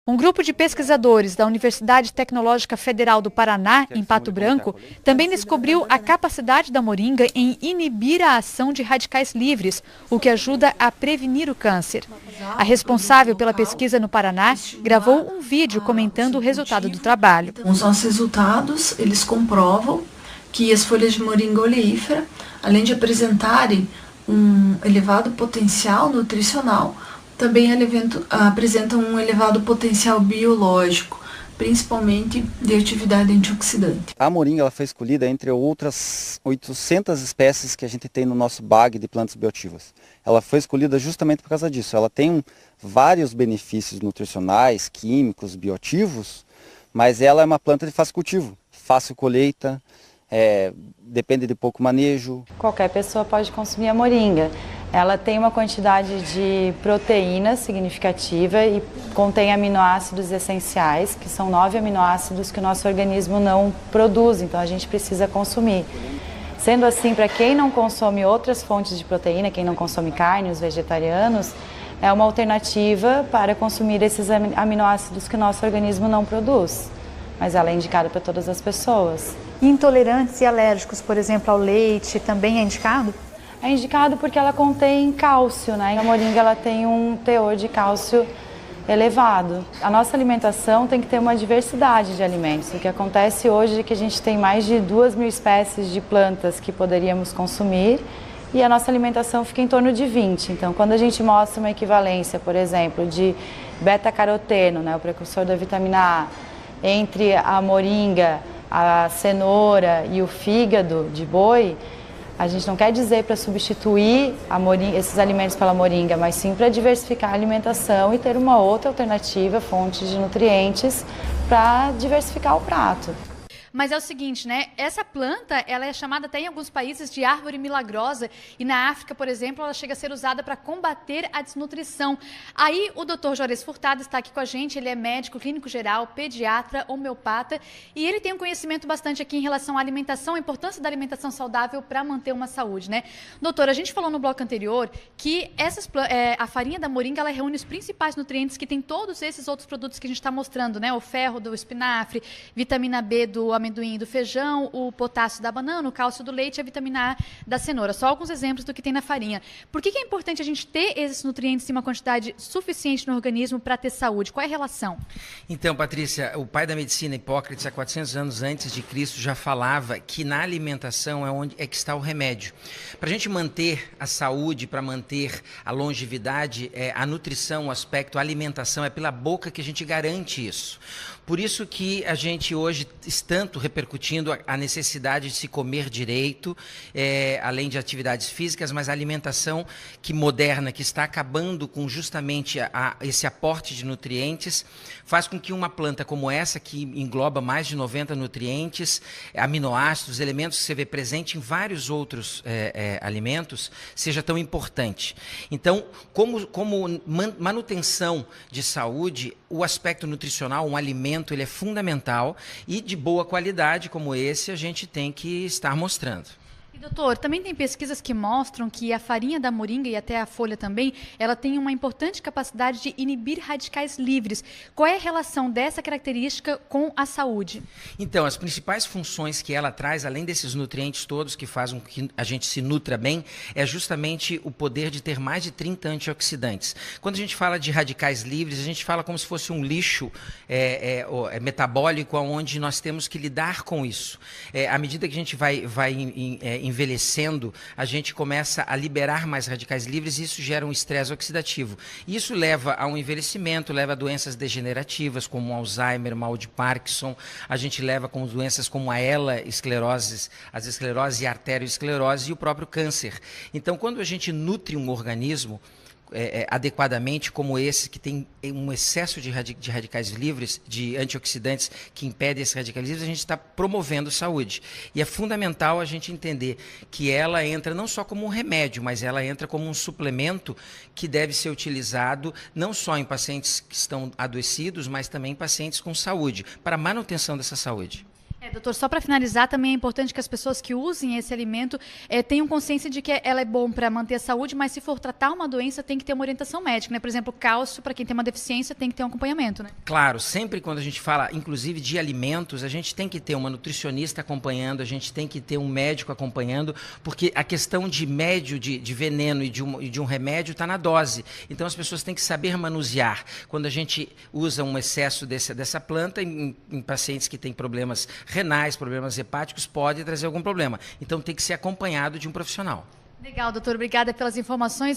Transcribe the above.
Um grupo de pesquisadores da Universidade Tecnológica Federal do Paraná, em Pato Branco, também descobriu a capacidade da moringa em inibir a ação de radicais livres, o que ajuda a prevenir o câncer. A responsável pela pesquisa no Paraná gravou um vídeo comentando o resultado do trabalho. Os nossos resultados, eles comprovam que as folhas de moringa oleífera, além de apresentarem um elevado potencial nutricional, também apresentam um elevado potencial biológico, principalmente de atividade antioxidante. A moringa ela foi escolhida entre outras 800 espécies que a gente tem no nosso bag de plantas bioativas. Ela foi escolhida justamente por causa disso. Ela tem vários benefícios nutricionais, químicos, bioativos, mas ela é uma planta de fácil cultivo, fácil colheita, depende de pouco manejo. Qualquer pessoa pode consumir a moringa. Ela tem uma quantidade de proteínas significativa e contém aminoácidos essenciais, que são 9 aminoácidos que o nosso organismo não produz, então a gente precisa consumir. Sendo assim, para quem não consome outras fontes de proteína, quem não consome carne, os vegetarianos, é uma alternativa para consumir esses aminoácidos que o nosso organismo não produz, mas ela é indicada para todas as pessoas. Intolerantes e alérgicos, por exemplo, ao leite, também é indicado? É indicado porque ela contém cálcio, né? A moringa ela tem um teor de cálcio elevado. A nossa alimentação tem que ter uma diversidade de alimentos. O que acontece hoje é que a gente tem mais de 2.000 espécies de plantas que poderíamos consumir e a nossa alimentação fica em torno de 20. Então, quando a gente mostra uma equivalência, por exemplo, de beta-caroteno, né, o precursor da vitamina A, entre a moringa, a cenoura e o fígado de boi, a gente não quer dizer para substituir esses alimentos pela moringa, mas sim para diversificar a alimentação e ter uma outra alternativa, fonte de nutrientes, para diversificar o prato. Mas é o seguinte, né? Essa planta, ela é chamada até em alguns países de árvore milagrosa e na África, por exemplo, ela chega a ser usada para combater a desnutrição. Aí o Dr. Juarez Furtado está aqui com a gente, ele é médico clínico geral, pediatra, homeopata e ele tem um conhecimento bastante aqui em relação à alimentação, a importância da alimentação saudável para manter uma saúde, né? Doutor, a gente falou no bloco anterior que a farinha da moringa, ela reúne os principais nutrientes que tem todos esses outros produtos que a gente está mostrando, né? O ferro do espinafre, vitamina B do amendoim, do feijão, o potássio da banana, o cálcio do leite e a vitamina A da cenoura. Só alguns exemplos do que tem na farinha. Por que é importante a gente ter esses nutrientes em uma quantidade suficiente no organismo para ter saúde? Qual é a relação? Então, Patrícia, o pai da medicina, Hipócrates, há 400 anos antes de Cristo, já falava que na alimentação é que está o remédio. Para a gente manter a saúde, para manter a longevidade, a nutrição, o aspecto, a alimentação, é pela boca que a gente garante isso. Por isso que a gente hoje está tanto repercutindo a necessidade de se comer direito, além de atividades físicas, mas a alimentação moderna, que está acabando com justamente esse aporte de nutrientes, faz com que uma planta como essa, que engloba mais de 90 nutrientes, aminoácidos, elementos que você vê presente em vários outros alimentos, seja tão importante. Então, como manutenção de saúde, o aspecto nutricional, um alimento, ele é fundamental e de boa qualidade como esse a gente tem que estar mostrando. E, doutor, também tem pesquisas que mostram que a farinha da moringa e até a folha também, ela tem uma importante capacidade de inibir radicais livres. Qual é a relação dessa característica com a saúde? Então, as principais funções que ela traz, além desses nutrientes todos que fazem com que a gente se nutra bem, é justamente o poder de ter mais de 30 antioxidantes. Quando a gente fala de radicais livres, a gente fala como se fosse um lixo metabólico, onde nós temos que lidar com isso. À medida que a gente vai envelhecendo, a gente começa a liberar mais radicais livres e isso gera um estresse oxidativo. Isso leva a um envelhecimento, leva a doenças degenerativas como Alzheimer, mal de Parkinson, a gente leva com doenças como a esclerose, as esclerose e a arteriosclerose e o próprio câncer. Então, quando a gente nutre um organismo adequadamente, como esse, que tem um excesso de radicais livres, de antioxidantes que impedem esses radicais livres, a gente está promovendo saúde. E é fundamental a gente entender que ela entra não só como um remédio, mas ela entra como um suplemento que deve ser utilizado não só em pacientes que estão adoecidos, mas também em pacientes com saúde, para a manutenção dessa saúde. Doutor, só para finalizar, também é importante que as pessoas que usem esse alimento tenham consciência de que ela é bom para manter a saúde, mas se for tratar uma doença, tem que ter uma orientação médica, né? Por exemplo, cálcio, para quem tem uma deficiência, tem que ter um acompanhamento, né? Claro, sempre quando a gente fala, inclusive, de alimentos, a gente tem que ter uma nutricionista acompanhando, a gente tem que ter um médico acompanhando, porque a questão de médio de veneno e de um remédio está na dose. Então, as pessoas têm que saber manusear. Quando a gente usa um excesso dessa planta, em pacientes que têm problemas renais, problemas hepáticos, pode trazer algum problema. Então tem que ser acompanhado de um profissional. Legal, doutor. Obrigada pelas informações.